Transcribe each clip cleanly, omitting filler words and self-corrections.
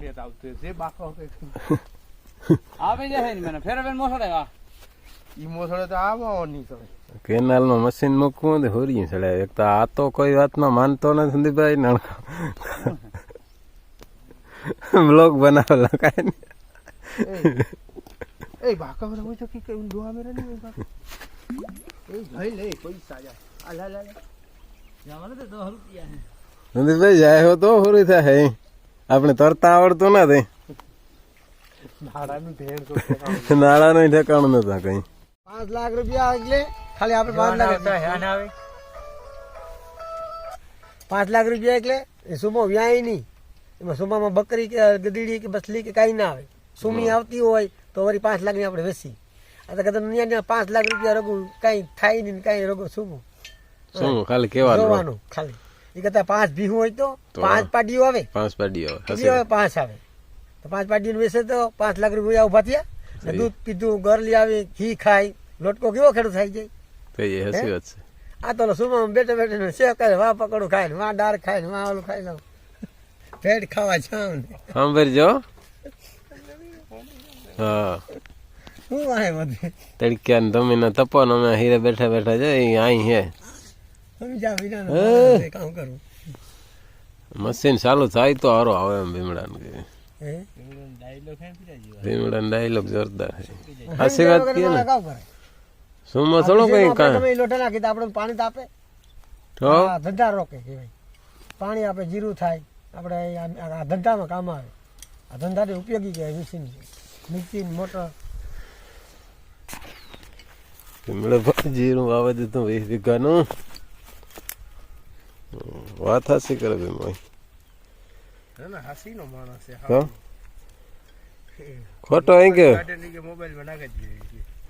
નેત આવતું છે બાકો આવે જાય ને મને ફેરવેન મોસડે આ ઈ મોસડે તો આવો નહીં તો કેનાલમાં મશીન મૂકવું ને હોરી ચડે એક તો આ તો કોઈ વાતમાં માનતો નથી સંદીપભાઈ નણકો બ્લોગ બનાવેલા કાંઈ એ બાકા મને હોય તો કે કેવું દોવા મેરે નહીં બાકા એ ભાઈ લે પૈસા જા આ લા લા જવાનું તો 10 રૂપિયા સંદીપભાઈ જાય હો તો હોરી થાય આપણે તરતા આવડતું નથી નાડાનું ધેણ તો નાળાનું ઠેકાણું નતા કઈ 5 લાખ રૂપિયા એટલે ખાલી આપણે 5 લાખ હેન આવે 5 લાખ રૂપિયા એટલે એ સુમો વ્યાય નહીં એમાં સુમામાં બકરી કે ગધેડી કે બસલી કે કાંઈ ના આવે સુમી આવતી હોય તો વળી 5 લાખની આપણે વેચી આ તો કદાચ 5 લાખ રૂપિયા રગું કાંઈ થાય નહીં કાંઈ રગું સુમો શું ખાલી કેવા જોવાનું ખાલી એ કરતા 5 ભીહું હોય તો 5 પાડીઓ આવે 5 પાડીઓ કેટલી આવે 5 આવે તો 5 પાડીઓ વેચે તો 5 લાખ રૂપિયા ઉભા થયા દૂધ પીધું ઘર લઈ આવે ઘી ખાય લોટકો કેવો ખેડૂત થઈ જાય તો એ હસી વાત છે આ તો સુમા બેઠે બેઠે શેક કરે વાહ પકડું ખાય ને વાહ ડાર ખાય ને વાહ ઓલું ખાઈ લઉં પેટ ખાવા જાવ ને સાંભળજો હા શું વાહે બધે તડક્યા ને તમે ને તપો ને અમે હીરે બેઠા બેઠા જઈ અહીં હે સમજા વિના કામ કરું મશીન ચાલુ થાય તો હારો આવે એમ ભીમડા ને હે ભીમડા ડાયલોગ જોરદાર છે હાસી વાત કે ને કામ કરે સુમો થોડો કઈ કાં તમે લોટા નાખી તો આપણે પાણી તો આપે તો હા ધંધા રોકે કહેવાય પાણી આપે જીરું થાય આપણે આ ધંધામાં કામ આવે આ ધંધાથી ઉપયોગી કહેવાય મશીન મોટર ભીમડા જીરું આવે દીધું 20 વીઘાનું વાત હાસી કરે ભીમભાઈ હાસીનો માણસ છે તો ખોટો અહીં કે મોબાઈલમાં નાખે જ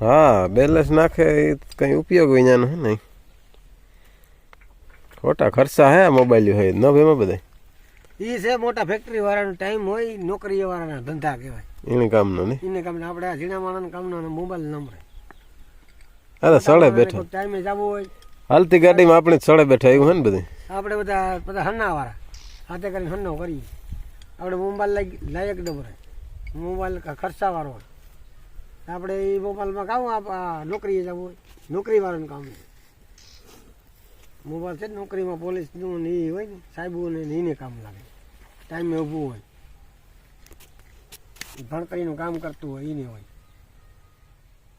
હા બેલેન્સ નાખે કઈ ઉપયોગ વિનાનો હે નહીં ખોટા ખર્ચા હે મોબાઈલ હે ન ભેમાં બધા ઈ છે મોટા ફેક્ટરી વાળાનો ટાઈમ હોય નોકરી વાળાના ધંધા કહેવાય એને કામનો ને એને કામ આપણે આ ઝીણા માણસના કામનો મોબાઈલ નંબર અરે સળે બેઠા ટાઈમે જવું હોય હાલતી ગાડીમાં આપણે સળે બેઠા એવું હે ને બધું આપણે બધા હન્ના વાળા હાથે કરીને હન્નો કરીએ આપણે મોબાઈલ લાયક ડબરે મોબાઈલ ખર્ચા વાળો હોય આપણે એ મોબાઈલમાં કામ નોકરીએ જવું હોય નોકરી વાળાનું કામ છે મોબાઈલ છે ને નોકરીમાં પોલીસનું ને એ હોય ને સાહેબોને એને કામ લાગે ટાઈમે ઊભું હોય ભણતરીનું કામ કરતું હોય એને હોય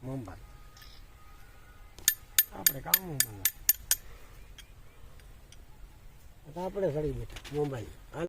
મોબાઈલ આપણે કામ મોબાઈલ આપણે સડી બેઠા મોબાઈલ